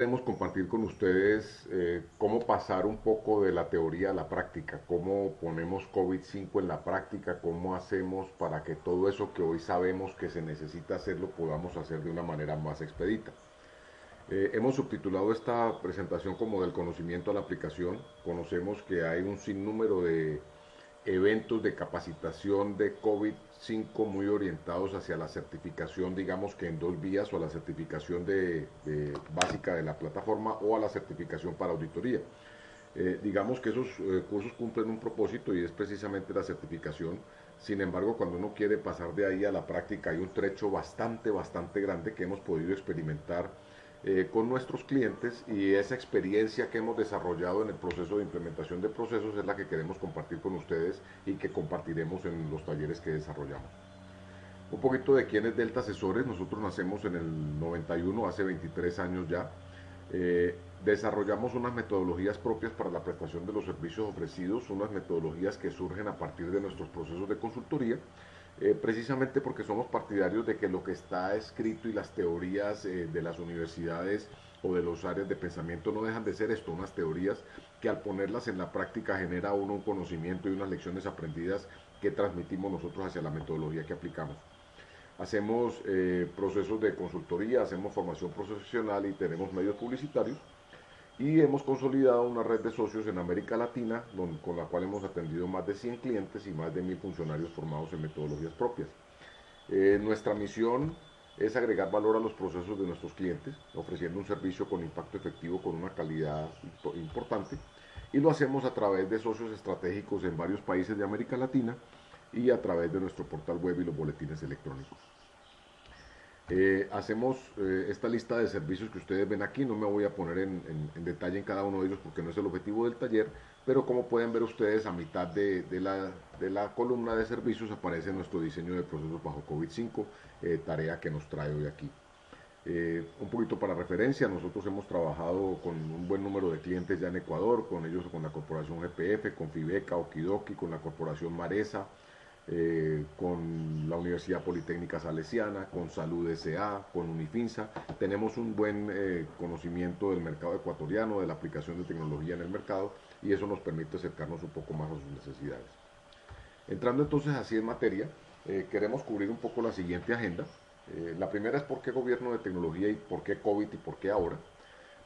Queremos compartir con ustedes cómo pasar un poco de la teoría a la práctica, cómo ponemos COVID-5 en la práctica, cómo hacemos para que todo eso que hoy sabemos que se necesita hacer lo podamos hacer de una manera más expedita. Hemos subtitulado esta presentación como del conocimiento a la aplicación. Conocemos que hay un sinnúmero de eventos de capacitación de COVID-5 muy orientados hacia la certificación, digamos que en dos vías, o a la certificación básica de la plataforma o a la certificación para auditoría. Digamos que esos cursos cumplen un propósito y es precisamente la certificación. Sin embargo, cuando uno quiere pasar de ahí a la práctica, hay un trecho bastante grande que hemos podido experimentar con nuestros clientes, y esa experiencia que hemos desarrollado en el proceso de implementación de procesos es la que queremos compartir con ustedes y que compartiremos en los talleres que desarrollamos. Un poquito de quién es Delta Asesores. Nosotros nacemos en el 91, hace 23 años ya. Desarrollamos unas metodologías propias para la prestación de los servicios ofrecidos, unas metodologías que surgen a partir de nuestros procesos de consultoría, precisamente porque somos partidarios de que lo que está escrito y las teorías de las universidades o de los áreas de pensamiento no dejan de ser esto, unas teorías que al ponerlas en la práctica genera uno un conocimiento y unas lecciones aprendidas que transmitimos nosotros hacia la metodología que aplicamos. Hacemos procesos de consultoría, hacemos formación profesional y tenemos medios publicitarios, y hemos consolidado una red de socios en América Latina con la cual hemos atendido más de 100 clientes y más de 1000 funcionarios formados en metodologías propias. Nuestra misión es agregar valor a los procesos de nuestros clientes, ofreciendo un servicio con impacto efectivo, con una calidad importante, y lo hacemos a través de socios estratégicos en varios países de América Latina y a través de nuestro portal web y los boletines electrónicos. Hacemos esta lista de servicios que ustedes ven aquí. No me voy a poner en detalle en cada uno de ellos porque no es el objetivo del taller, pero como pueden ver ustedes, a mitad de la columna de servicios aparece nuestro diseño de procesos bajo COVID-5, tarea que nos trae hoy aquí. Un poquito para referencia, nosotros hemos trabajado con un buen número de clientes ya en Ecuador, con ellos, con la corporación GPF, con Fibeca, Okidoki, con la corporación Maresa, con la Universidad Politécnica Salesiana, con Salud S.A., con Unifinsa. Tenemos un buen conocimiento del mercado ecuatoriano, de la aplicación de tecnología en el mercado, y eso nos permite acercarnos un poco más a sus necesidades. Entrando entonces así en materia, queremos cubrir un poco la siguiente agenda. La primera es por qué gobierno de tecnología y por qué COVID y por qué ahora.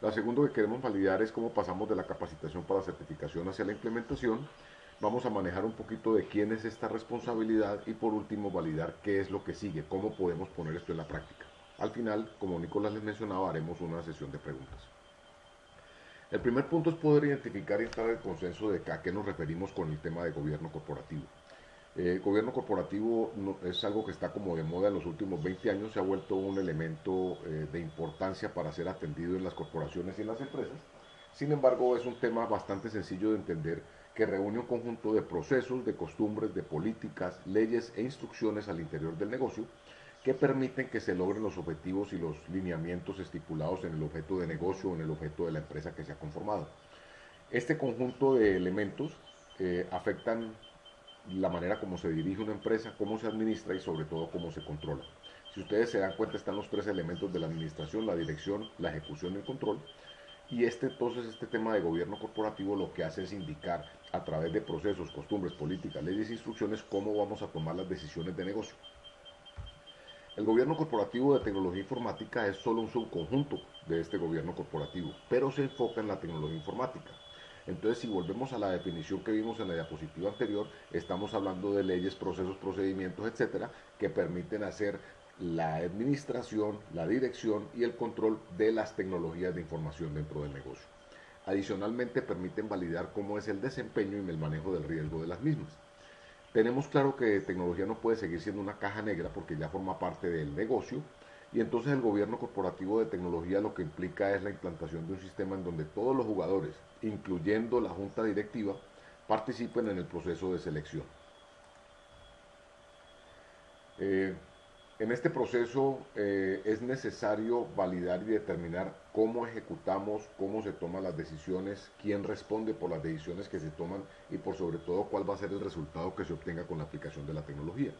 La segunda que queremos validar es cómo pasamos de la capacitación para certificación hacia la implementación. Vamos a manejar un poquito de quién es esta responsabilidad y por último validar qué es lo que sigue, cómo podemos poner esto en la práctica. Al final, como Nicolás les mencionaba, haremos una sesión de preguntas. El primer punto es poder identificar y entrar en consenso de a qué nos referimos con el tema de gobierno corporativo. Gobierno corporativo es algo que está como de moda en los últimos 20 años, se ha vuelto un elemento de importancia para ser atendido en las corporaciones y en las empresas. Sin embargo, es un tema bastante sencillo de entender, que reúne un conjunto de procesos, de costumbres, de políticas, leyes e instrucciones al interior del negocio que permiten que se logren los objetivos y los lineamientos estipulados en el objeto de negocio o en el objeto de la empresa que se ha conformado. Este conjunto de elementos afectan la manera como se dirige una empresa, cómo se administra y sobre todo cómo se controla. Si ustedes se dan cuenta, están los tres elementos de la administración: la dirección, la ejecución y el control. Y entonces este tema de gobierno corporativo lo que hace es indicar a través de procesos, costumbres, políticas, leyes e instrucciones cómo vamos a tomar las decisiones de negocio. El gobierno corporativo de tecnología informática es solo un subconjunto de este gobierno corporativo, pero se enfoca en la tecnología informática. Entonces, si volvemos a la definición que vimos en la diapositiva anterior, estamos hablando de leyes, procesos, procedimientos, etcétera, que permiten hacer la administración, la dirección y el control de las tecnologías de información dentro del negocio. Adicionalmente, permiten validar cómo es el desempeño y el manejo del riesgo de las mismas. Tenemos claro que tecnología no puede seguir siendo una caja negra porque ya forma parte del negocio, y entonces el gobierno corporativo de tecnología lo que implica es la implantación de un sistema en donde todos los jugadores, incluyendo la junta directiva, participen en el proceso de selección. Eh, en este proceso es necesario validar y determinar cómo ejecutamos, cómo se toman las decisiones, quién responde por las decisiones que se toman y por sobre todo cuál va a ser el resultado que se obtenga con la aplicación de la tecnología.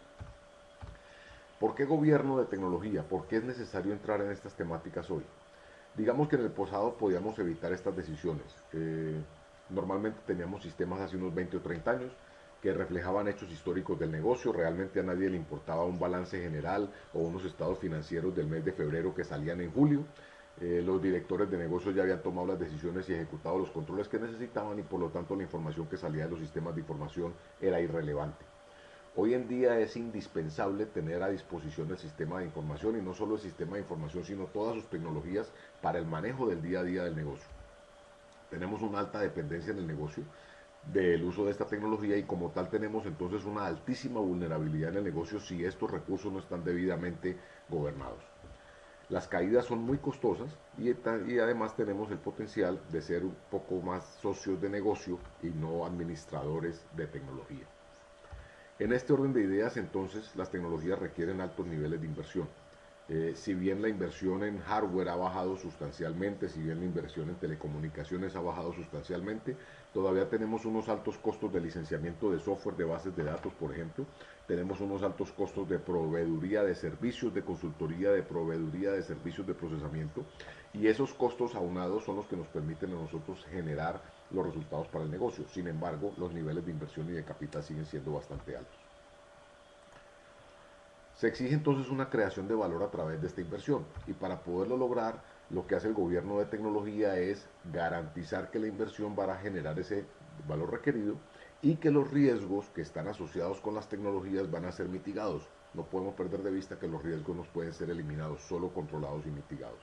¿Por qué gobierno de tecnología? ¿Por qué es necesario entrar en estas temáticas hoy? Digamos que en el pasado podíamos evitar estas decisiones. Normalmente teníamos sistemas hace unos 20 o 30 años que reflejaban hechos históricos del negocio, realmente a nadie le importaba un balance general o unos estados financieros del mes de febrero que salían en julio. Los directores de negocios ya habían tomado las decisiones y ejecutado los controles que necesitaban y por lo tanto la información que salía de los sistemas de información era irrelevante. Hoy en día es indispensable tener a disposición el sistema de información y no solo el sistema de información, sino todas sus tecnologías para el manejo del día a día del negocio. Tenemos una alta dependencia en el negocio del uso de esta tecnología y como tal tenemos entonces una altísima vulnerabilidad en el negocio si estos recursos no están debidamente gobernados. Las caídas son muy costosas y además tenemos el potencial de ser un poco más socios de negocio y no administradores de tecnología. En este orden de ideas, entonces, las tecnologías requieren altos niveles de inversión. Si bien la inversión en hardware ha bajado sustancialmente, si bien la inversión en telecomunicaciones ha bajado sustancialmente, todavía tenemos unos altos costos de licenciamiento de software de bases de datos, por ejemplo. Tenemos unos altos costos de proveeduría de servicios, de consultoría, de proveeduría de servicios de procesamiento. Y esos costos aunados son los que nos permiten a nosotros generar los resultados para el negocio. Sin embargo, los niveles de inversión y de capital siguen siendo bastante altos. Se exige entonces una creación de valor a través de esta inversión y para poderlo lograr lo que hace el gobierno de tecnología es garantizar que la inversión va a generar ese valor requerido y que los riesgos que están asociados con las tecnologías van a ser mitigados. No podemos perder de vista que los riesgos no pueden ser eliminados, solo controlados y mitigados.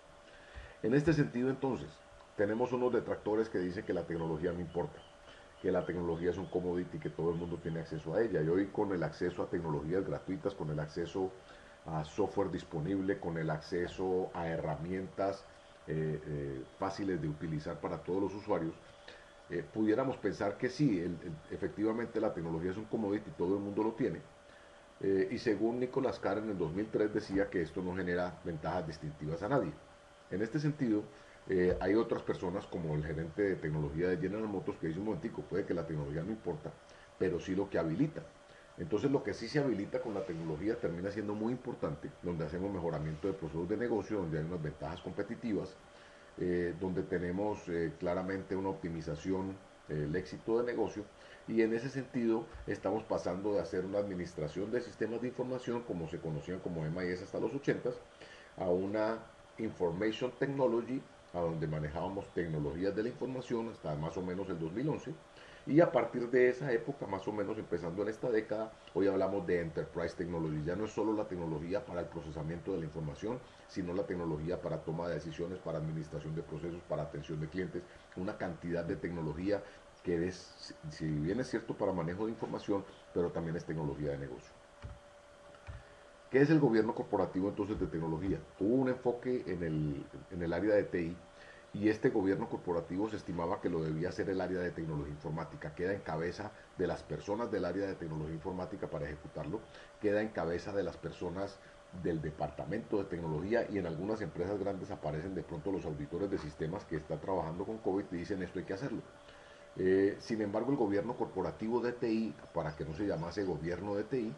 En este sentido entonces, tenemos unos detractores que dicen que la tecnología no importa, que la tecnología es un commodity, que todo el mundo tiene acceso a ella. Y hoy con el acceso a tecnologías gratuitas, con el acceso a software disponible, con el acceso a herramientas fáciles de utilizar para todos los usuarios, pudiéramos pensar que sí, efectivamente la tecnología es un commodity, todo el mundo lo tiene. Y según Nicolás Carr en el 2003 decía que esto no genera ventajas distintivas a nadie. En este sentido, hay otras personas como el gerente de tecnología de General Motors que dice un momentico, puede que la tecnología no importa, pero sí lo que habilita. Entonces lo que sí se habilita con la tecnología termina siendo muy importante, donde hacemos mejoramiento de procesos de negocio, donde hay unas ventajas competitivas, donde tenemos claramente una optimización, el éxito de negocio, y en ese sentido estamos pasando de hacer una administración de sistemas de información, como se conocían como MIS hasta los 80s, a una Information Technology, a donde manejábamos tecnologías de la información hasta más o menos el 2011. Y a partir de esa época, más o menos empezando en esta década, hoy hablamos de Enterprise Technology. Ya no es solo la tecnología para el procesamiento de la información, sino la tecnología para toma de decisiones, para administración de procesos, para atención de clientes. Una cantidad de tecnología que es, si bien es cierto, para manejo de información, pero también es tecnología de negocio. ¿Qué es el gobierno corporativo entonces de tecnología? Tuvo un enfoque en el área de TI y este gobierno corporativo se estimaba que lo debía hacer el área de tecnología informática. Queda en cabeza de las personas del área de tecnología informática para ejecutarlo, queda en cabeza de las personas del departamento de tecnología y en algunas empresas grandes aparecen de pronto los auditores de sistemas que están trabajando con COVID y dicen esto hay que hacerlo. Sin embargo, el gobierno corporativo de TI, para que no se llamase gobierno de TI,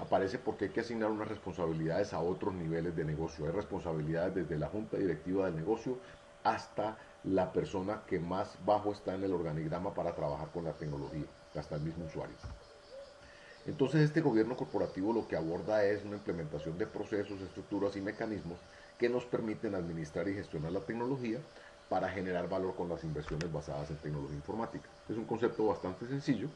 aparece porque hay que asignar unas responsabilidades a otros niveles de negocio. Hay responsabilidades desde la junta directiva del negocio hasta la persona que más bajo está en el organigrama para trabajar con la tecnología, hasta el mismo usuario. Entonces este gobierno corporativo lo que aborda es una implementación de procesos, estructuras y mecanismos que nos permiten administrar y gestionar la tecnología para generar valor con las inversiones basadas en tecnología informática. Es un concepto bastante sencillo,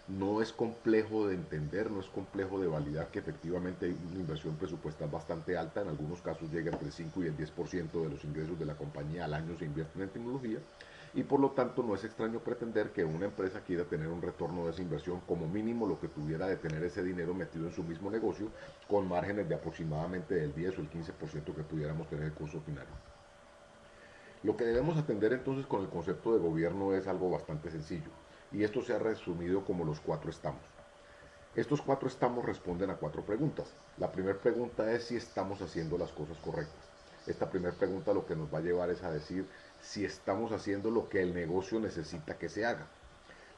no es complejo de entender, no es complejo de validar que efectivamente hay una inversión presupuestal bastante alta, en algunos casos llega entre el 5 y el 10% de los ingresos de la compañía al año se invierten en tecnología y por lo tanto no es extraño pretender que una empresa quiera tener un retorno de esa inversión como mínimo lo que tuviera de tener ese dinero metido en su mismo negocio con márgenes de aproximadamente del 10 o el 15% que pudiéramos tener el curso final. Lo que debemos atender entonces con el concepto de gobierno es algo bastante sencillo y esto se ha resumido como los 4 estamos. Estos 4 estamos responden a 4 preguntas. La primera pregunta es si estamos haciendo las cosas correctas. Esta primera pregunta lo que nos va a llevar es a decir si estamos haciendo lo que el negocio necesita que se haga.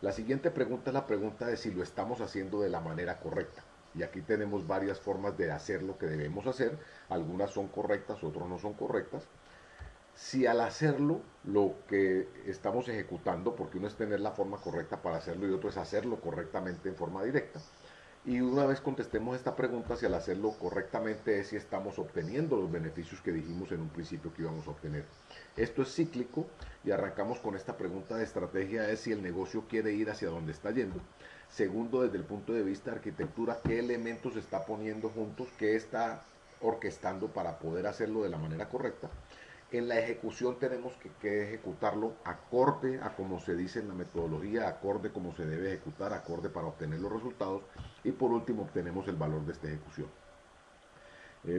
La siguiente pregunta es la pregunta de si lo estamos haciendo de la manera correcta. Y aquí tenemos varias formas de hacer lo que debemos hacer. Algunas son correctas, otras no son correctas. si al hacerlo lo que estamos ejecutando, porque uno es tener la forma correcta para hacerlo y otro es hacerlo correctamente en forma directa, y una vez contestemos esta pregunta, si al hacerlo correctamente es si estamos obteniendo los beneficios que dijimos en un principio que íbamos a obtener. Esto es cíclico y arrancamos con esta pregunta de estrategia, es si el negocio quiere ir hacia donde está yendo. Segundo, desde el punto de vista de arquitectura, qué elementos está poniendo juntos, qué está orquestando para poder hacerlo de la manera correcta. En la ejecución tenemos que ejecutarlo acorde a como se dice en la metodología, acorde como se debe ejecutar, acorde para obtener los resultados y por último obtenemos el valor de esta ejecución.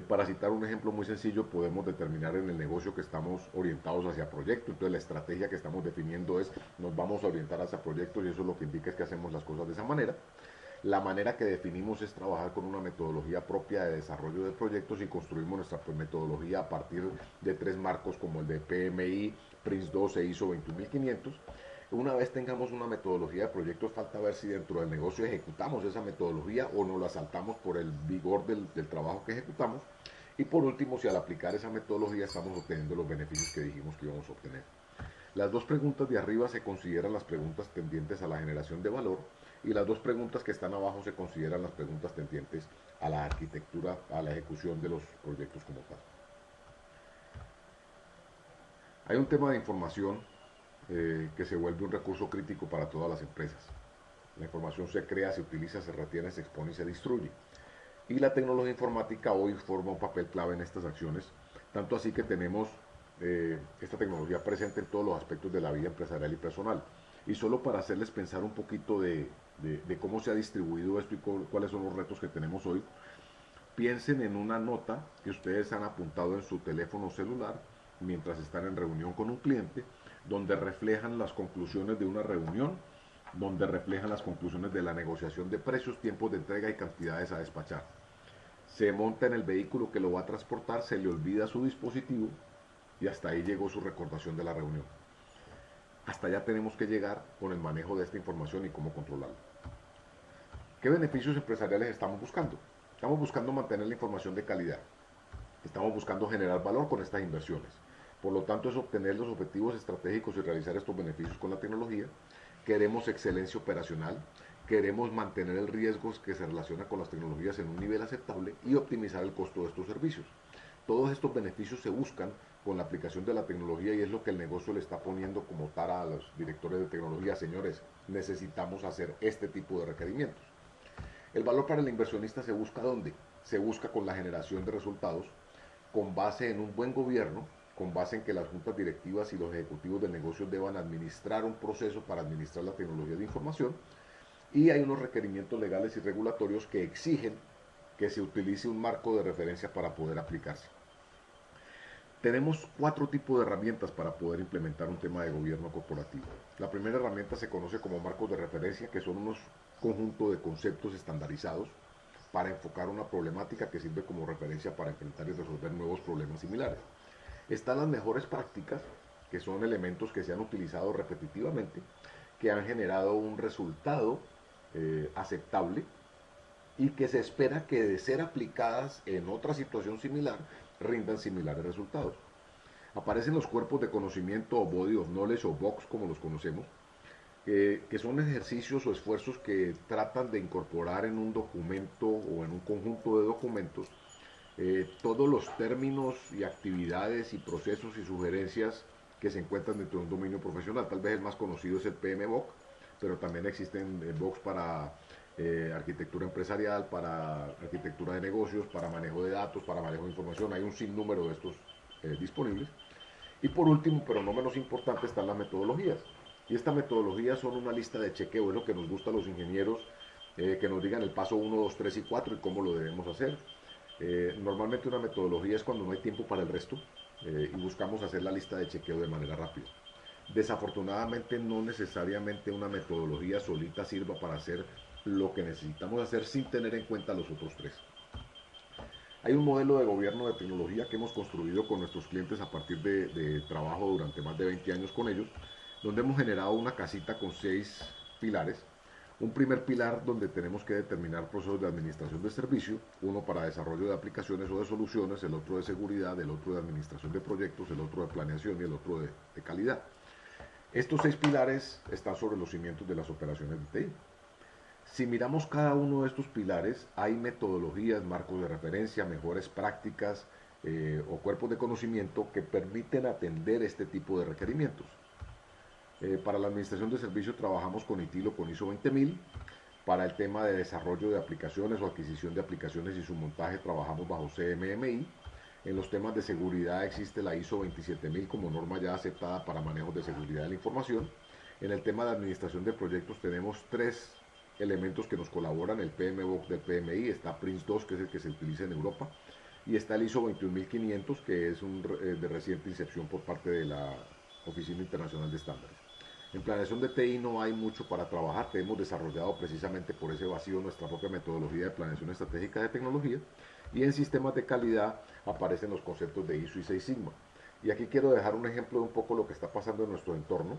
Para citar un ejemplo muy sencillo, podemos determinar en el negocio que estamos orientados hacia proyectos, entonces la estrategia que estamos definiendo es nos vamos a orientar hacia proyectos y eso lo que indica es que hacemos las cosas de esa manera. La manera que definimos es trabajar con una metodología propia de desarrollo de proyectos y construimos nuestra metodología a partir de 3 marcos como el de PMI, PRINCE2 e ISO 21500. Una vez tengamos una metodología de proyectos, falta ver si dentro del negocio ejecutamos esa metodología o nos la saltamos por el vigor del trabajo que ejecutamos. Y por último, si al aplicar esa metodología estamos obteniendo los beneficios que dijimos que íbamos a obtener. Las dos preguntas de arriba se consideran las preguntas tendientes a la generación de valor y las dos preguntas que están abajo se consideran las preguntas tendientes a la arquitectura, a la ejecución de los proyectos como tal. Hay un tema de información que se vuelve un recurso crítico para todas las empresas. La información se crea, se utiliza, se retiene, se expone y se destruye. Y la tecnología informática hoy forma un papel clave en estas acciones, tanto así que tenemos esta tecnología presente en todos los aspectos de la vida empresarial y personal. Y solo para hacerles pensar un poquito de cómo se ha distribuido esto y cuáles son los retos que tenemos hoy, piensen en una nota que ustedes han apuntado en su teléfono celular mientras están en reunión con un cliente, donde reflejan las conclusiones de una reunión, donde reflejan las conclusiones de la negociación de precios, tiempos de entrega y cantidades a despachar. Se monta en el vehículo que lo va a transportar, se le olvida su dispositivo y hasta ahí llegó su recordación de la reunión. Hasta allá tenemos que llegar con el manejo de esta información y cómo controlarla. ¿Qué beneficios empresariales estamos buscando? Estamos buscando mantener la información de calidad. Estamos buscando generar valor con estas inversiones. Por lo tanto, es obtener los objetivos estratégicos y realizar estos beneficios con la tecnología. Queremos excelencia operacional. Queremos mantener el riesgo que se relaciona con las tecnologías en un nivel aceptable y optimizar el costo de estos servicios. Todos estos beneficios se buscan con la aplicación de la tecnología y es lo que el negocio le está poniendo como tara a los directores de tecnología. Señores, necesitamos hacer este tipo de requerimientos. El valor para el inversionista se busca ¿dónde? Se busca con la generación de resultados, con base en un buen gobierno, con base en que las juntas directivas y los ejecutivos del negocio deban administrar un proceso para administrar la tecnología de información y hay unos requerimientos legales y regulatorios que exigen que se utilice un marco de referencia para poder aplicarse. Tenemos 4 tipos de herramientas para poder implementar un tema de gobierno corporativo. La primera herramienta se conoce como marcos de referencia, que son unos conjuntos de conceptos estandarizados para enfocar una problemática que sirve como referencia para enfrentar y resolver nuevos problemas similares. Están las mejores prácticas, que son elementos que se han utilizado repetitivamente, que han generado un resultado aceptable y que se espera que de ser aplicadas en otra situación similar rindan similares resultados. Aparecen los cuerpos de conocimiento o body of knowledge o box como los conocemos, que son ejercicios o esfuerzos que tratan de incorporar en un documento o en un conjunto de documentos todos los términos y actividades y procesos y sugerencias que se encuentran dentro de un dominio profesional. Tal vez el más conocido es el PMBOK, pero también existen BOKs para arquitectura empresarial, para arquitectura de negocios, para manejo de datos, para manejo de información. Hay un sinnúmero de estos disponibles. Y por último, pero no menos importante, están las metodologías. Y estas metodologías son una lista de chequeo, es lo que nos gusta a los ingenieros, que nos digan el paso 1, 2, 3 y 4 y cómo lo debemos hacer. Normalmente una metodología es cuando no hay tiempo para el resto y buscamos hacer la lista de chequeo de manera rápida. Desafortunadamente no necesariamente una metodología solita sirva para hacer lo que necesitamos hacer sin tener en cuenta los otros 3. Hay un modelo de gobierno de tecnología que hemos construido con nuestros clientes a partir de trabajo durante más de 20 años con ellos, donde hemos generado una casita con 6 pilares. Un primer pilar donde tenemos que determinar procesos de administración de servicio, uno para desarrollo de aplicaciones o de soluciones, el otro de seguridad, el otro de administración de proyectos, el otro de planeación y el otro de calidad. Estos 6 pilares están sobre los cimientos de las operaciones de TI. Si miramos cada uno de estos pilares, hay metodologías, marcos de referencia, mejores prácticas o cuerpos de conocimiento que permiten atender este tipo de requerimientos. Para la administración de servicios trabajamos con ITIL o con ISO 20000. Para el tema de desarrollo de aplicaciones o adquisición de aplicaciones y su montaje trabajamos bajo CMMI. En los temas de seguridad existe la ISO 27000 como norma ya aceptada para manejo de seguridad de la información. En el tema de administración de proyectos tenemos 3 elementos que nos colaboran: el PMBOK del PMI, está PRINCE2, que es el que se utiliza en Europa, y está el ISO 21500, que es de reciente incepción por parte de la Oficina Internacional de Estándares. En planeación de TI no hay mucho para trabajar, hemos desarrollado precisamente por ese vacío nuestra propia metodología de planeación estratégica de tecnología, y en sistemas de calidad aparecen los conceptos de ISO y 6 Sigma. Y aquí quiero dejar un ejemplo de un poco lo que está pasando en nuestro entorno,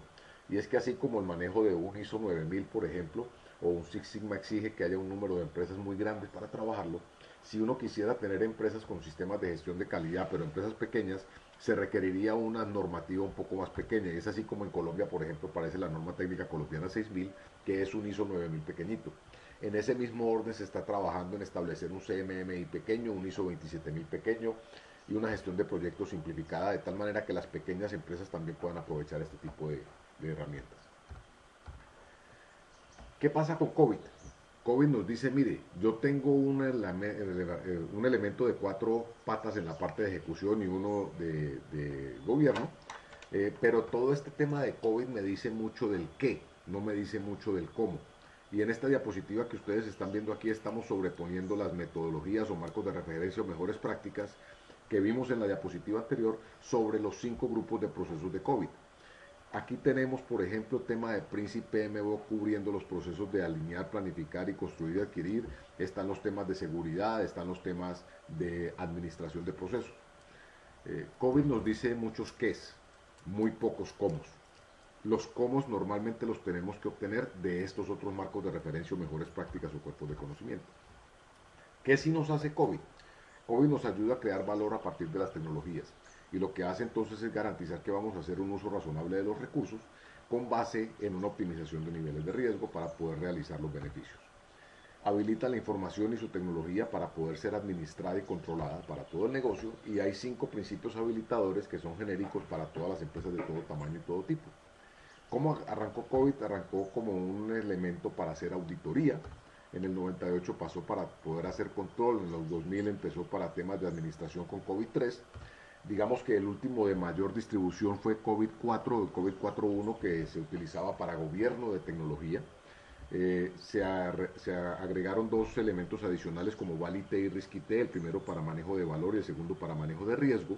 y es que así como el manejo de un ISO 9000, por ejemplo, o un Six Sigma exige que haya un número de empresas muy grandes para trabajarlo, si uno quisiera tener empresas con sistemas de gestión de calidad, pero empresas pequeñas, se requeriría una normativa un poco más pequeña. Y es así como en Colombia, por ejemplo, aparece la norma técnica colombiana 6000, que es un ISO 9000 pequeñito. En ese mismo orden se está trabajando en establecer un CMMI pequeño, un ISO 27000 pequeño y una gestión de proyectos simplificada, de tal manera que las pequeñas empresas también puedan aprovechar este tipo de herramientas. ¿Qué pasa con COVID? COVID nos dice, mire, yo tengo un elemento de 4 patas en la parte de ejecución y uno de gobierno, pero todo este tema de COVID me dice mucho del qué, no me dice mucho del cómo. Y en esta diapositiva que ustedes están viendo aquí estamos sobreponiendo las metodologías o marcos de referencia o mejores prácticas que vimos en la diapositiva anterior sobre los 5 grupos de procesos de COVID. Aquí tenemos, por ejemplo, el tema de Príncipe PMBOK cubriendo los procesos de alinear, planificar y construir y adquirir. Están los temas de seguridad, están los temas de administración de procesos. COVID nos dice muchos qués, muy pocos cómo. Los cómo normalmente los tenemos que obtener de estos otros marcos de referencia o mejores prácticas o cuerpos de conocimiento. ¿Qué sí nos hace COVID? COVID nos ayuda a crear valor a partir de las tecnologías, y lo que hace entonces es garantizar que vamos a hacer un uso razonable de los recursos con base en una optimización de niveles de riesgo para poder realizar los beneficios. Habilita la información y su tecnología para poder ser administrada y controlada para todo el negocio, y hay 5 principios habilitadores que son genéricos para todas las empresas de todo tamaño y todo tipo. ¿Cómo arrancó COVID? Arrancó como un elemento para hacer auditoría. En el 98 pasó para poder hacer control, en los 2000 empezó para temas de administración con COVID-3. Digamos que el último de mayor distribución fue COVID-4 o COVID-4.1, que se utilizaba para gobierno de tecnología. Se agregaron 2 elementos adicionales como Valite y Risquite, el primero para manejo de valor y el segundo para manejo de riesgo.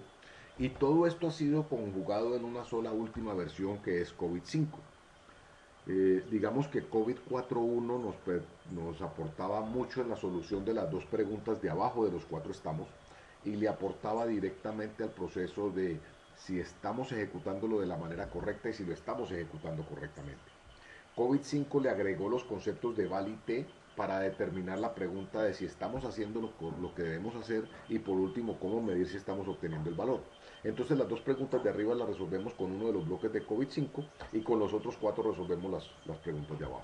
Y todo esto ha sido conjugado en una sola última versión que es COVID-5. Digamos que COVID-4.1 nos aportaba mucho en la solución de las 2 preguntas de abajo de los 4 estamos, y le aportaba directamente al proceso de si estamos ejecutándolo de la manera correcta y si lo estamos ejecutando correctamente. COVID-5 le agregó los conceptos de Val y T para determinar la pregunta de si estamos haciendo lo que debemos hacer, y por último, cómo medir si estamos obteniendo el valor. Entonces las 2 preguntas de arriba las resolvemos con uno de los bloques de COVID-5 y con los otros 4 resolvemos las preguntas de abajo.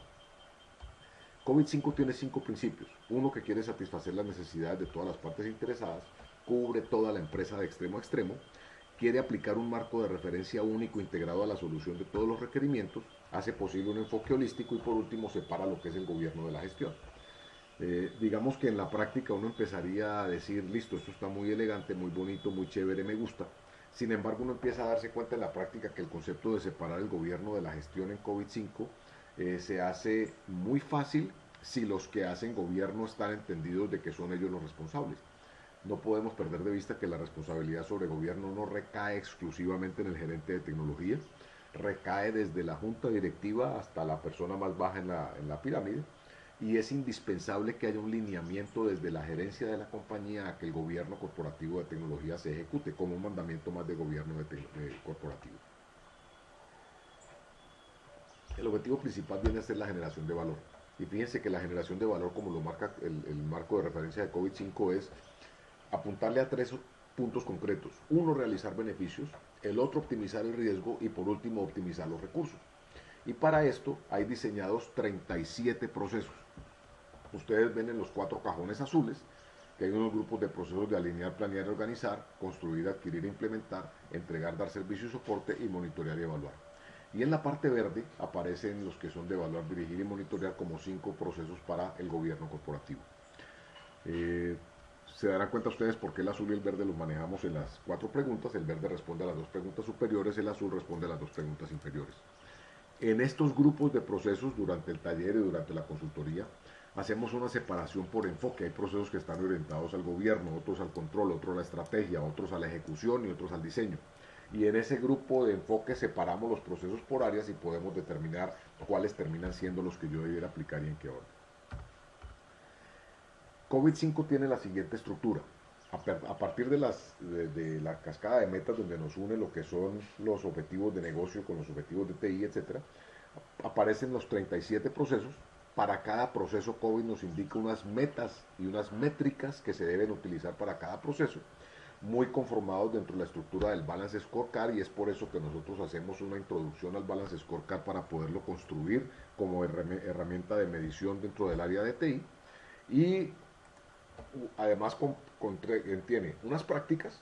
COVID-5 tiene 5 principios. Uno, que quiere satisfacer las necesidades de todas las partes interesadas, cubre toda la empresa de extremo a extremo, quiere aplicar un marco de referencia único integrado a la solución de todos los requerimientos, hace posible un enfoque holístico y por último separa lo que es el gobierno de la gestión. Digamos que en la práctica uno empezaría a decir, listo, esto está muy elegante, muy bonito, muy chévere, me gusta. Sin embargo, uno empieza a darse cuenta en la práctica que el concepto de separar el gobierno de la gestión en COVID-5 se hace muy fácil si los que hacen gobierno están entendidos de que son ellos los responsables. No podemos perder de vista que la responsabilidad sobre gobierno no recae exclusivamente en el gerente de tecnología, recae desde la junta directiva hasta la persona más baja en la pirámide, y es indispensable que haya un lineamiento desde la gerencia de la compañía a que el gobierno corporativo de tecnología se ejecute como un mandamiento más de gobierno corporativo. El objetivo principal viene a ser la generación de valor. Y fíjense que la generación de valor, como lo marca el marco de referencia de COVID-5, es apuntarle a tres puntos concretos. Uno, realizar beneficios. El otro, optimizar el riesgo. Y por último, optimizar los recursos. Y para esto hay diseñados 37 procesos. Ustedes ven en los 4 cajones azules que hay unos grupos de procesos de alinear, planear y organizar, construir, adquirir e implementar, entregar, dar servicio y soporte y monitorear y evaluar. Y en la parte verde aparecen los que son de evaluar, dirigir y monitorear como 5 procesos para el gobierno corporativo. Eh, se darán cuenta ustedes por qué el azul y el verde los manejamos en las 4 preguntas. El verde responde a las 2 preguntas superiores, el azul responde a las 2 preguntas inferiores. En estos grupos de procesos, durante el taller y durante la consultoría, hacemos una separación por enfoque. Hay procesos que están orientados al gobierno, otros al control, otros a la estrategia, otros a la ejecución y otros al diseño. Y en ese grupo de enfoque separamos los procesos por áreas y podemos determinar cuáles terminan siendo los que yo debiera aplicar y en qué orden. COVID-5 tiene la siguiente estructura. A partir de la cascada de metas donde nos une lo que son los objetivos de negocio con los objetivos de TI, etcétera, aparecen los 37 procesos. Para cada proceso COVID nos indica unas metas y unas métricas que se deben utilizar para cada proceso, muy conformados dentro de la estructura del Balance Scorecard, y es por eso que nosotros hacemos una introducción al Balance Scorecard para poderlo construir como herramienta de medición dentro del área de TI. Y además tiene unas prácticas.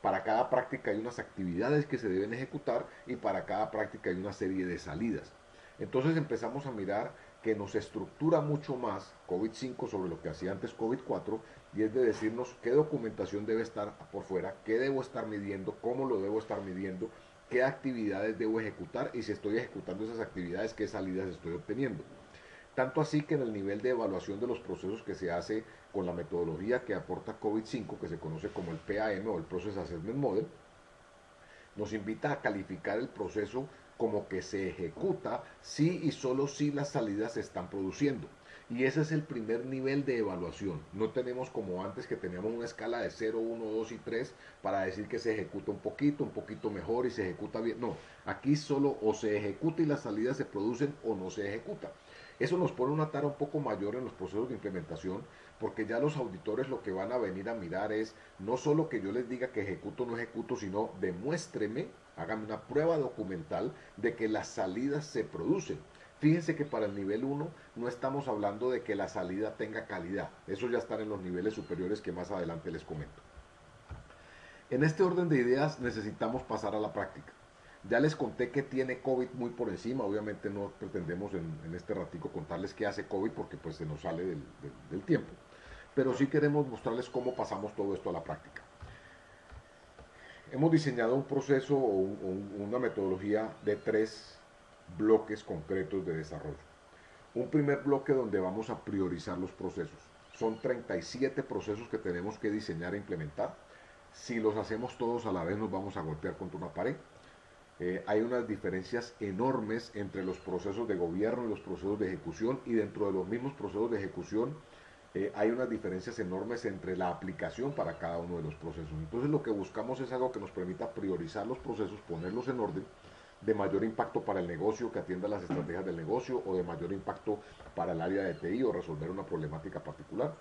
Para cada práctica hay unas actividades que se deben ejecutar y para cada práctica hay una serie de salidas. Entonces empezamos a mirar que nos estructura mucho más COVID-5 sobre lo que hacía antes COVID-4, y es de decirnos qué documentación debe estar por fuera, qué debo estar midiendo, cómo lo debo estar midiendo, qué actividades debo ejecutar y si estoy ejecutando esas actividades, qué salidas estoy obteniendo. Tanto así que en el nivel de evaluación de los procesos que se hace con la metodología que aporta COVID-5, que se conoce como el PAM o el Process Assessment Model, nos invita a calificar el proceso como que se ejecuta si y solo si las salidas se están produciendo. Y ese es el primer nivel de evaluación. No tenemos como antes, que teníamos una escala de 0, 1, 2 y 3 para decir que se ejecuta un poquito mejor y se ejecuta bien. No, aquí solo o se ejecuta y las salidas se producen o no se ejecuta. Eso nos pone una tara un poco mayor en los procesos de implementación, porque ya los auditores lo que van a venir a mirar es no solo que yo les diga que ejecuto o no ejecuto, sino demuéstreme, hágame una prueba documental de que las salidas se producen. Fíjense que para el nivel 1 no estamos hablando de que la salida tenga calidad. Eso ya está en los niveles superiores que más adelante les comento. En este orden de ideas necesitamos pasar a la práctica. Ya les conté que tiene COVID muy por encima. Obviamente no pretendemos en este ratico contarles qué hace COVID, porque pues se nos sale del tiempo. Pero sí queremos mostrarles cómo pasamos todo esto a la práctica. Hemos diseñado un proceso o una metodología de 3 bloques concretos de desarrollo. Un primer bloque donde vamos a priorizar los procesos. Son 37 procesos que tenemos que diseñar e implementar. Si los hacemos todos a la vez nos vamos a golpear contra una pared. Hay unas diferencias enormes entre los procesos de gobierno y los procesos de ejecución, y dentro de los mismos procesos de ejecución hay unas diferencias enormes entre la aplicación para cada uno de los procesos. Entonces lo que buscamos es algo que nos permita priorizar los procesos, ponerlos en orden, de mayor impacto para el negocio, que atienda las estrategias del negocio, o de mayor impacto para el área de TI o resolver una problemática particular.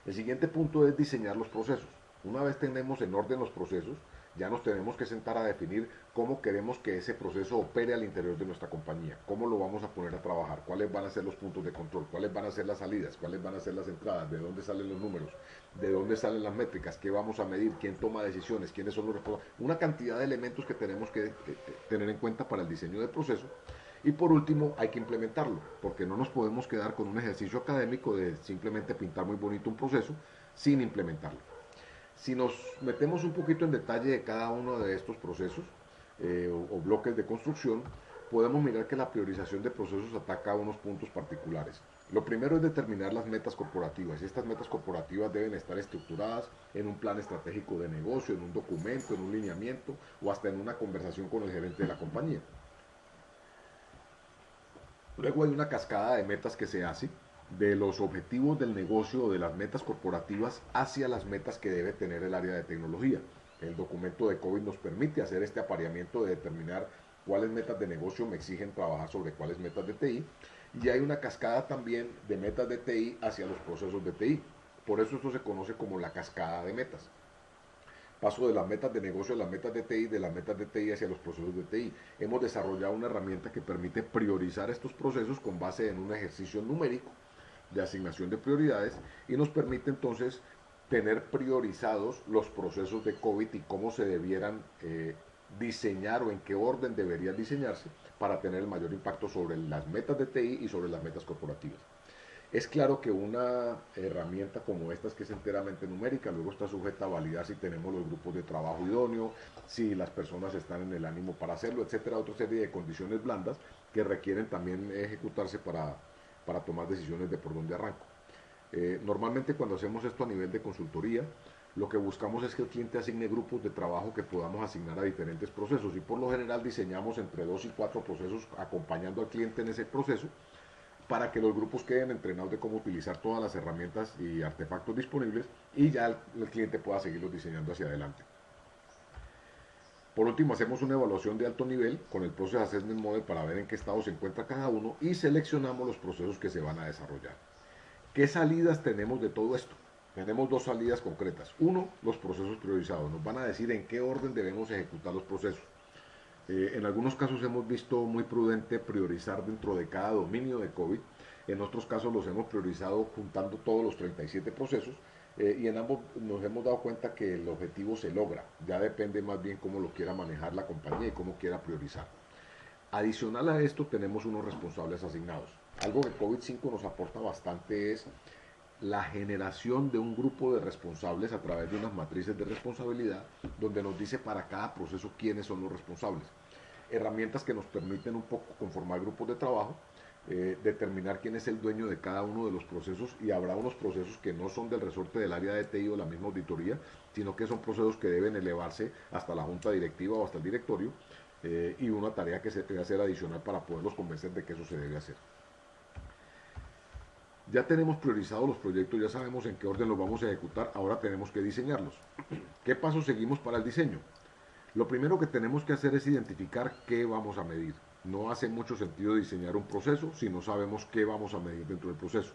El siguiente punto es diseñar los procesos. Una vez tenemos en orden los procesos, ya nos tenemos que sentar a definir cómo queremos que ese proceso opere al interior de nuestra compañía, cómo lo vamos a poner a trabajar, cuáles van a ser los puntos de control, cuáles van a ser las salidas, cuáles van a ser las entradas, de dónde salen los números, de dónde salen las métricas, qué vamos a medir, quién toma decisiones, quiénes son los responsables, una cantidad de elementos que tenemos que tener en cuenta para el diseño del proceso. Y por último, hay que implementarlo, porque no nos podemos quedar con un ejercicio académico de simplemente pintar muy bonito un proceso sin implementarlo. Si nos metemos un poquito en detalle de cada uno de estos procesos o bloques de construcción, podemos mirar que la priorización de procesos ataca a unos puntos particulares. Lo primero es determinar las metas corporativas, y estas metas corporativas deben estar estructuradas en un plan estratégico de negocio, en un documento, en un lineamiento o hasta en una conversación con el gerente de la compañía. Luego hay una cascada de metas que se hace de los objetivos del negocio o de las metas corporativas hacia las metas que debe tener el área de tecnología. El documento de COVID nos permite hacer este apareamiento de determinar cuáles metas de negocio me exigen trabajar sobre cuáles metas de TI, y hay una cascada también de metas de TI hacia los procesos de TI. Por eso esto se conoce como la cascada de metas. Paso de las metas de negocio a las metas de TI, de las metas de TI hacia los procesos de TI. Hemos desarrollado una herramienta que permite priorizar estos procesos con base en un ejercicio numérico de asignación de prioridades, y nos permite entonces tener priorizados los procesos de COVID y cómo se debieran diseñar o en qué orden deberían diseñarse para tener el mayor impacto sobre las metas de TI y sobre las metas corporativas. Es claro que una herramienta como esta, que es enteramente numérica, luego está sujeta a validar si tenemos los grupos de trabajo idóneos, si las personas están en el ánimo para hacerlo, etcétera, otra serie de condiciones blandas que requieren también ejecutarse para tomar decisiones de por dónde arranco. Normalmente cuando hacemos esto a nivel de consultoría, lo que buscamos es que el cliente asigne grupos de trabajo que podamos asignar a diferentes procesos, y por lo general diseñamos entre 2 y 4 procesos acompañando al cliente en ese proceso para que los grupos queden entrenados de cómo utilizar todas las herramientas y artefactos disponibles, y ya el cliente pueda seguirlos diseñando hacia adelante. Por último, hacemos una evaluación de alto nivel con el Process Assessment Model para ver en qué estado se encuentra cada uno, y seleccionamos los procesos que se van a desarrollar. ¿Qué salidas tenemos de todo esto? Tenemos dos salidas concretas. Uno, los procesos priorizados. Nos van a decir en qué orden debemos ejecutar los procesos. En algunos casos hemos visto muy prudente priorizar dentro de cada dominio de COVID. En otros casos los hemos priorizado juntando todos los 37 procesos, y en ambos nos hemos dado cuenta que el objetivo se logra. Ya depende más bien cómo lo quiera manejar la compañía y cómo quiera priorizar. Adicional a esto, tenemos unos responsables asignados. Algo que COVID-5 nos aporta bastante es la generación de un grupo de responsables a través de unas matrices de responsabilidad, donde nos dice para cada proceso quiénes son los responsables. Herramientas que nos permiten un poco conformar grupos de trabajo, determinar quién es el dueño de cada uno de los procesos, y habrá unos procesos que no son del resorte del área de TI o la misma auditoría, sino que son procesos que deben elevarse hasta la junta directiva o hasta el directorio, y una tarea que se debe hacer adicional para poderlos convencer de que eso se debe hacer. Ya tenemos priorizados los proyectos, ya sabemos en qué orden los vamos a ejecutar, ahora tenemos que diseñarlos. ¿Qué pasos seguimos para el diseño? Lo primero que tenemos que hacer es identificar qué vamos a medir. No hace mucho sentido diseñar un proceso si no sabemos qué vamos a medir dentro del proceso.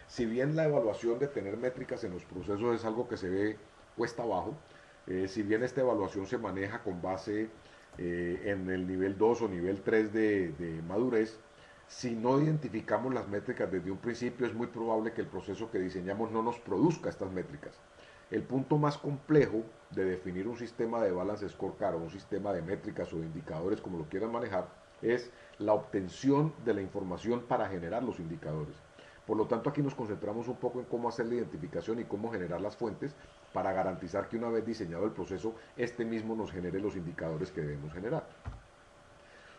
Si bien la evaluación de tener métricas en los procesos es algo que se ve cuesta abajo, si bien esta evaluación se maneja con base en el nivel 2 o nivel 3 de madurez, si no identificamos las métricas desde un principio, es muy probable que el proceso que diseñamos no nos produzca estas métricas. El punto más complejo de definir un sistema de balance scorecard o un sistema de métricas o de indicadores, como lo quieran manejar, es la obtención de la información para generar los indicadores. Por lo tanto, aquí nos concentramos un poco en cómo hacer la identificación y cómo generar las fuentes para garantizar que una vez diseñado el proceso, este mismo nos genere los indicadores que debemos generar.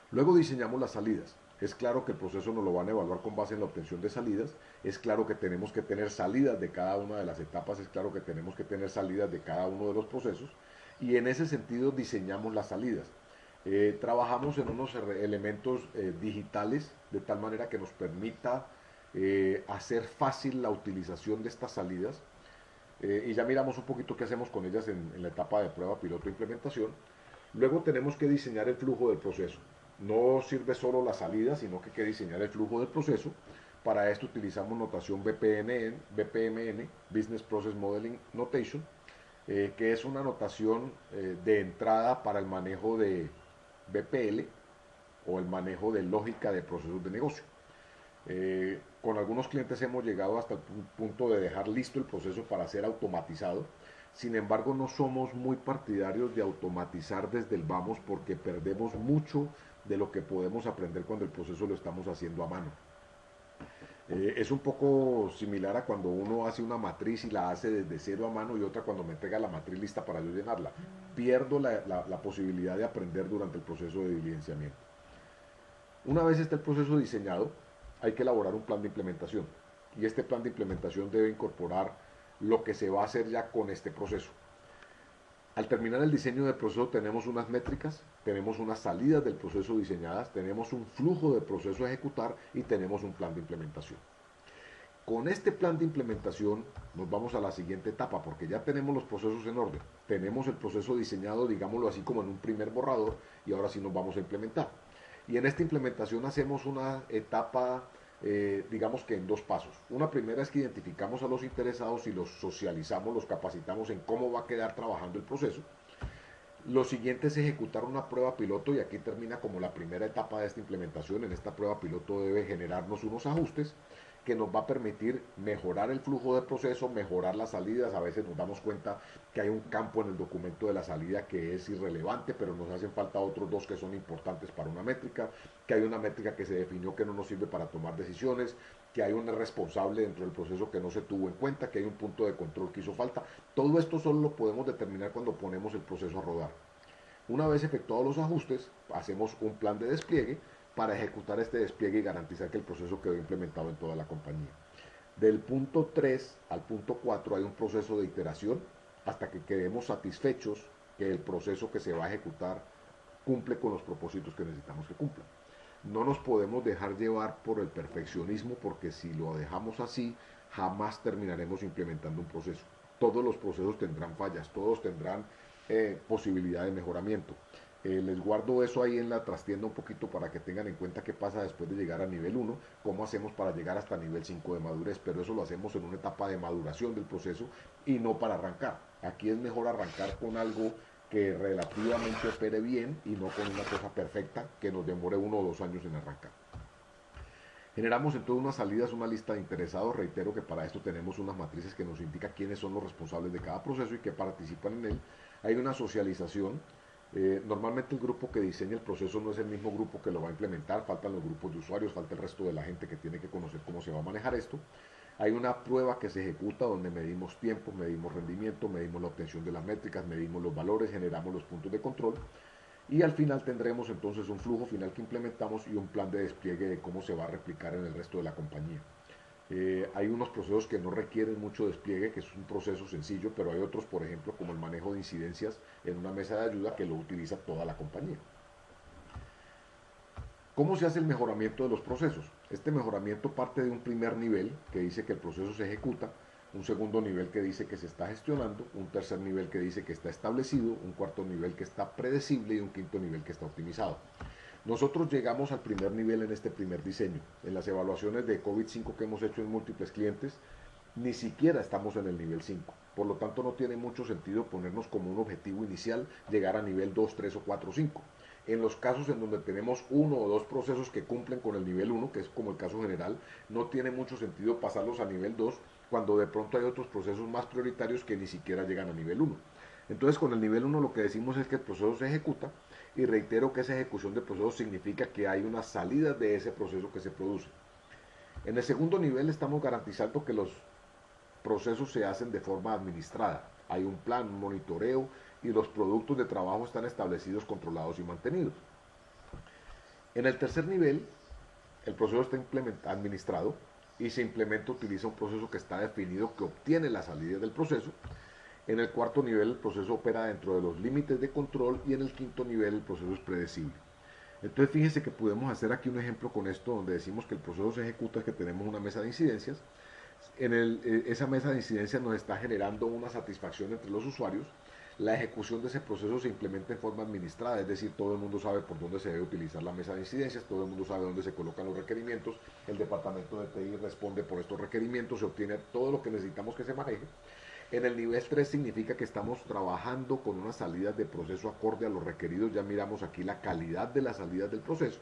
Luego diseñamos las salidas. Es claro que el proceso nos lo van a evaluar con base en la obtención de salidas. Es claro que tenemos que tener salidas de cada una de las etapas. Es claro que tenemos que tener salidas de cada uno de los procesos. Y en ese sentido diseñamos las salidas. Trabajamos en unos elementos digitales de tal manera que nos permita hacer fácil la utilización de estas salidas. Y ya miramos un poquito qué hacemos con ellas en la etapa de prueba, piloto e implementación. Luego tenemos que diseñar el flujo del proceso. No sirve solo la salida, sino que hay que diseñar el flujo del proceso. Para esto utilizamos notación BPMN, Business Process Modeling Notation, que es una notación de entrada para el manejo de BPL o el manejo de lógica de procesos de negocio. Con algunos clientes hemos llegado hasta el punto de dejar listo el proceso para ser automatizado. Sin embargo, no somos muy partidarios de automatizar desde el vamos, porque perdemos mucho de lo que podemos aprender cuando el proceso lo estamos haciendo a mano. Es un poco similar a cuando uno hace una matriz y la hace desde cero a mano, y otra cuando me entrega la matriz lista para yo llenarla. Pierdo la posibilidad de aprender durante el proceso de diligenciamiento. Una vez está el proceso diseñado, hay que elaborar un plan de implementación, y este plan de implementación debe incorporar lo que se va a hacer ya con este proceso. Al terminar el diseño del proceso tenemos unas métricas, tenemos unas salidas del proceso diseñadas, tenemos un flujo de proceso a ejecutar y tenemos un plan de implementación. Con este plan de implementación nos vamos a la siguiente etapa, porque ya tenemos los procesos en orden, tenemos el proceso diseñado, digámoslo así, como en un primer borrador, y ahora sí nos vamos a implementar. Y en esta implementación hacemos una etapa, digamos que en dos pasos. Una primera es que identificamos a los interesados y los socializamos, los capacitamos en cómo va a quedar trabajando el proceso. Lo siguiente es ejecutar una prueba piloto, y aquí termina como la primera etapa de esta implementación. En esta prueba piloto debe generarnos unos ajustes que nos va a permitir mejorar el flujo de proceso, mejorar las salidas. A veces nos damos cuenta que hay un campo en el documento de la salida que es irrelevante, pero nos hacen falta otros dos que son importantes para una métrica, que hay una métrica que se definió que no nos sirve para tomar decisiones, que hay un responsable dentro del proceso que no se tuvo en cuenta, que hay un punto de control que hizo falta. Todo esto solo lo podemos determinar cuando ponemos el proceso a rodar. Una vez efectuados los ajustes, hacemos un plan de despliegue para ejecutar este despliegue y garantizar que el proceso quedó implementado en toda la compañía. Del punto 3 al punto 4 hay un proceso de iteración hasta que quedemos satisfechos que el proceso que se va a ejecutar cumple con los propósitos que necesitamos que cumpla. No nos podemos dejar llevar por el perfeccionismo, porque si lo dejamos así, jamás terminaremos implementando un proceso. Todos los procesos tendrán fallas, todos tendrán posibilidad de mejoramiento. Les guardo eso ahí en la trastienda un poquito para que tengan en cuenta qué pasa después de llegar a nivel 1, cómo hacemos para llegar hasta nivel 5 de madurez, pero eso lo hacemos en una etapa de maduración del proceso y no para arrancar. Aquí es mejor arrancar con algo que relativamente opere bien y no con una cosa perfecta que nos demore 1 o 2 años en arrancar. Generamos entonces unas salidas, una lista de interesados. Reitero que para esto tenemos unas matrices que nos indican quiénes son los responsables de cada proceso y que participan en él. Hay una socialización. Normalmente el grupo que diseña el proceso no es el mismo grupo que lo va a implementar, faltan los grupos de usuarios, falta el resto de la gente que tiene que conocer cómo se va a manejar esto. Hay una prueba que se ejecuta donde medimos tiempo, medimos rendimiento, medimos la obtención de las métricas, medimos los valores, generamos los puntos de control, y al final tendremos entonces un flujo final que implementamos y un plan de despliegue de cómo se va a replicar en el resto de la compañía. Hay unos procesos que no requieren mucho despliegue, que es un proceso sencillo, pero hay otros, por ejemplo, como el manejo de incidencias en una mesa de ayuda, que lo utiliza toda la compañía. ¿Cómo se hace el mejoramiento de los procesos? Este mejoramiento parte de un primer nivel que dice que el proceso se ejecuta, un segundo nivel que dice que se está gestionando, un tercer nivel que dice que está establecido, un cuarto nivel que está predecible y un quinto nivel que está optimizado. Nosotros llegamos al primer nivel en este primer diseño. En las evaluaciones de COVID-5 que hemos hecho en múltiples clientes, ni siquiera estamos en el nivel 5. Por lo tanto, no tiene mucho sentido ponernos como un objetivo inicial llegar a nivel 2, 3 o 4 o 5. En los casos en donde tenemos uno o dos procesos que cumplen con el nivel 1, que es como el caso general, no tiene mucho sentido pasarlos a nivel 2 cuando de pronto hay otros procesos más prioritarios que ni siquiera llegan a nivel 1. Entonces, con el nivel 1 lo que decimos es que el proceso se ejecuta, y reitero que esa ejecución de proceso significa que hay una salida de ese proceso que se produce. En el segundo nivel estamos garantizando que los procesos se hacen de forma administrada. Hay un plan, un monitoreo, y los productos de trabajo están establecidos, controlados y mantenidos. En el tercer nivel, el proceso está administrado y se implementa, utiliza un proceso que está definido, que obtiene la salida del proceso. En el cuarto nivel el proceso opera dentro de los límites de control, y en el quinto nivel el proceso es predecible. Entonces fíjense que podemos hacer aquí un ejemplo con esto, donde decimos que el proceso se ejecuta, es que tenemos una mesa de incidencias. Esa mesa de incidencias nos está generando una satisfacción entre los usuarios. La ejecución de ese proceso se implementa en forma administrada, es decir, todo el mundo sabe por dónde se debe utilizar la mesa de incidencias, todo el mundo sabe dónde se colocan los requerimientos, el departamento de TI responde por estos requerimientos, se obtiene todo lo que necesitamos que se maneje. En el nivel 3 significa que estamos trabajando con unas salidas de proceso acorde a los requeridos. Ya miramos aquí la calidad de las salidas del proceso.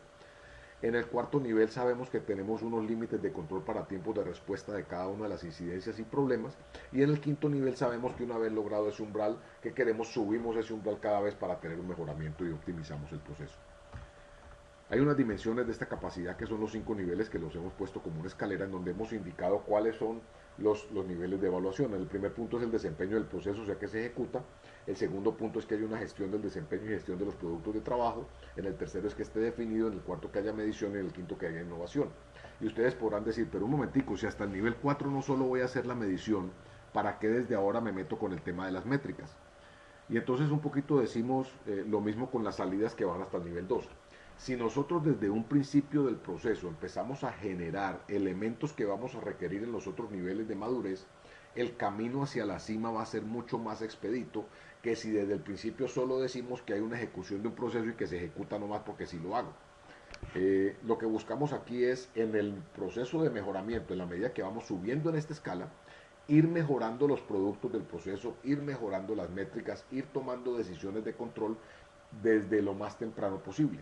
En el cuarto nivel sabemos que tenemos unos límites de control para tiempos de respuesta de cada una de las incidencias y problemas. Y en el quinto nivel sabemos que una vez logrado ese umbral que queremos, subimos ese umbral cada vez para tener un mejoramiento y optimizamos el proceso. Hay unas dimensiones de esta capacidad que son los 5 niveles, que los hemos puesto como una escalera en donde hemos indicado cuáles son los niveles de evaluación. El primer punto es el desempeño del proceso, o sea que se ejecuta. El segundo punto es que hay una gestión del desempeño y gestión de los productos de trabajo. En el tercero es que esté definido. En el cuarto que haya medición. Y en el quinto que haya innovación. Y ustedes podrán decir, pero un momentico, si hasta el nivel 4 no solo voy a hacer la medición, ¿para qué desde ahora me meto con el tema de las métricas? Y entonces un poquito decimos lo mismo con las salidas que van hasta el nivel 2. Si nosotros desde un principio del proceso empezamos a generar elementos que vamos a requerir en los otros niveles de madurez, el camino hacia la cima va a ser mucho más expedito que si desde el principio solo decimos que hay una ejecución de un proceso y que se ejecuta nomás porque sí lo hago. Lo que buscamos aquí es en el proceso de mejoramiento, en la medida que vamos subiendo en esta escala, ir mejorando los productos del proceso, ir mejorando las métricas, ir tomando decisiones de control desde lo más temprano posible.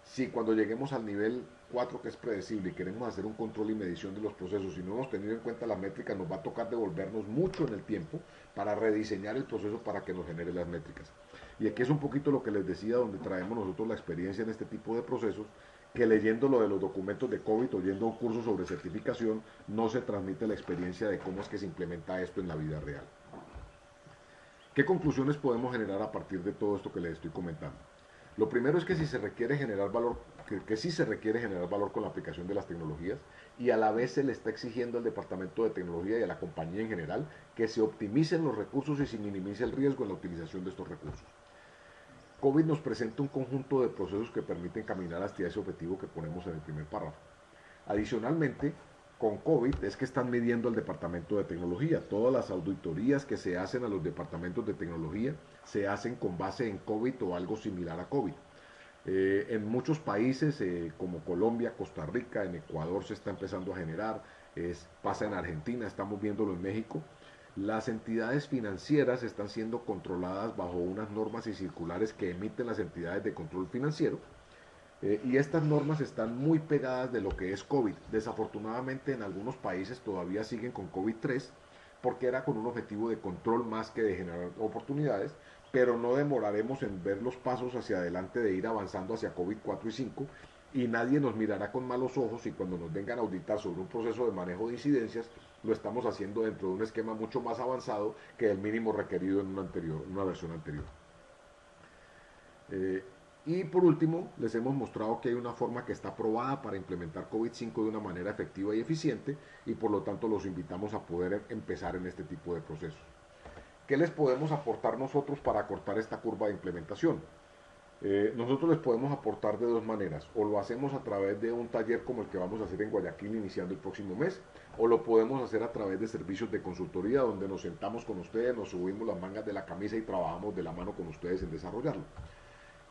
Si cuando lleguemos al nivel 4 que es predecible y queremos hacer un control y medición de los procesos y no hemos tenido en cuenta las métricas, nos va a tocar devolvernos mucho en el tiempo para rediseñar el proceso para que nos genere las métricas. Y aquí es un poquito lo que les decía, donde traemos nosotros la experiencia en este tipo de procesos, que leyendo lo de los documentos de COVID, oyendo un curso sobre certificación, no se transmite la experiencia de cómo es que se implementa esto en la vida real. ¿Qué conclusiones podemos generar a partir de todo esto que les estoy comentando? Lo primero es que si se requiere generar valor, que sí se requiere generar valor con la aplicación de las tecnologías, y a la vez se le está exigiendo al departamento de tecnología y a la compañía en general que se optimicen los recursos y se minimice el riesgo en la utilización de estos recursos. COVID nos presenta un conjunto de procesos que permiten caminar hacia ese objetivo que ponemos en el primer párrafo. Adicionalmente, con COVID es que están midiendo al departamento de tecnología. Todas las auditorías que se hacen a los departamentos de tecnología se hacen con base en COVID o algo similar a COVID. En muchos países como Colombia, Costa Rica, en Ecuador se está empezando a generar, pasa en Argentina, estamos viéndolo en México. Las entidades financieras están siendo controladas bajo unas normas y circulares que emiten las entidades de control financiero, y estas normas están muy pegadas de lo que es COVID. Desafortunadamente en algunos países todavía siguen con COVID-3 porque era con un objetivo de control más que de generar oportunidades, pero no demoraremos en ver los pasos hacia adelante de ir avanzando hacia COVID-4 y 5, y nadie nos mirará con malos ojos y cuando nos vengan a auditar sobre un proceso de manejo de incidencias, lo estamos haciendo dentro de un esquema mucho más avanzado que el mínimo requerido en una versión anterior. Y por último, les hemos mostrado que hay una forma que está aprobada para implementar COVID-5 de una manera efectiva y eficiente, y por lo tanto los invitamos a poder empezar en este tipo de procesos. ¿Qué les podemos aportar nosotros para acortar esta curva de implementación? Nosotros les podemos aportar de dos maneras: o lo hacemos a través de un taller como el que vamos a hacer en Guayaquil iniciando el próximo mes, o lo podemos hacer a través de servicios de consultoría donde nos sentamos con ustedes, nos subimos las mangas de la camisa y trabajamos de la mano con ustedes en desarrollarlo.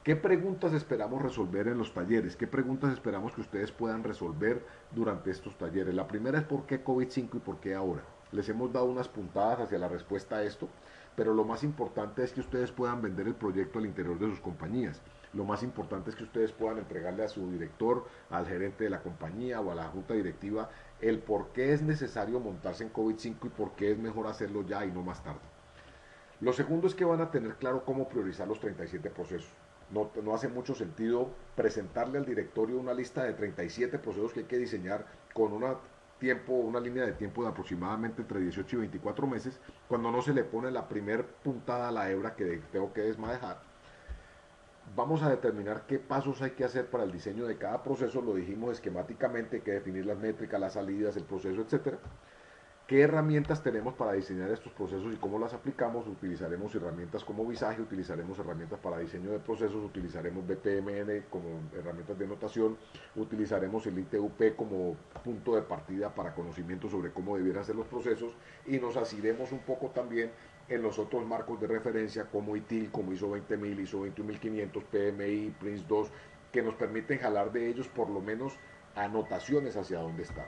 ¿Qué preguntas esperamos resolver en los talleres? ¿Qué preguntas esperamos que ustedes puedan resolver durante estos talleres? La primera es ¿por qué COVID-5 y por qué ahora? Les hemos dado unas puntadas hacia la respuesta a esto, pero lo más importante es que ustedes puedan vender el proyecto al interior de sus compañías. Lo más importante es que ustedes puedan entregarle a su director, al gerente de la compañía o a la junta directiva el por qué es necesario montarse en COVID-5 y por qué es mejor hacerlo ya y no más tarde. Lo segundo es que van a tener claro cómo priorizar los 37 procesos. No hace mucho sentido presentarle al directorio una lista de 37 procesos que hay que diseñar con una línea de tiempo de aproximadamente entre 18 y 24 meses, cuando no se le pone la primer puntada a la hebra que tengo que desmadejar. Vamos a determinar qué pasos hay que hacer para el diseño de cada proceso, lo dijimos esquemáticamente, hay que definir las métricas, las salidas, el proceso, etcétera. ¿Qué herramientas tenemos para diseñar estos procesos y cómo las aplicamos? Utilizaremos herramientas como Visage, utilizaremos herramientas para diseño de procesos, utilizaremos BPMN como herramientas de notación, utilizaremos el ITUP como punto de partida para conocimiento sobre cómo debieran ser los procesos, y nos asiremos un poco también en los otros marcos de referencia como ITIL, como ISO 20000, ISO 21500, PMI, PRINCE2, que nos permiten jalar de ellos por lo menos anotaciones hacia dónde están.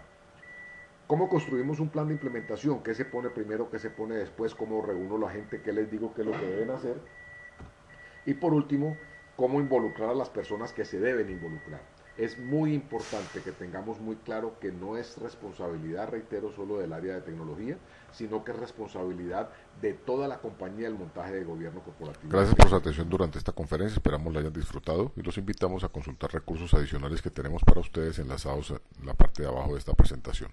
¿Cómo construimos un plan de implementación? ¿Qué se pone primero? ¿Qué se pone después? ¿Cómo reúno a la gente? ¿Qué les digo? ¿Qué es lo que deben hacer? Y por último, ¿cómo involucrar a las personas que se deben involucrar? Es muy importante que tengamos muy claro que no es responsabilidad, reitero, solo del área de tecnología, sino que es responsabilidad de toda la compañía del montaje de gobierno corporativo. Gracias por su atención durante esta conferencia, esperamos la hayan disfrutado y los invitamos a consultar recursos adicionales que tenemos para ustedes enlazados en la parte de abajo de esta presentación.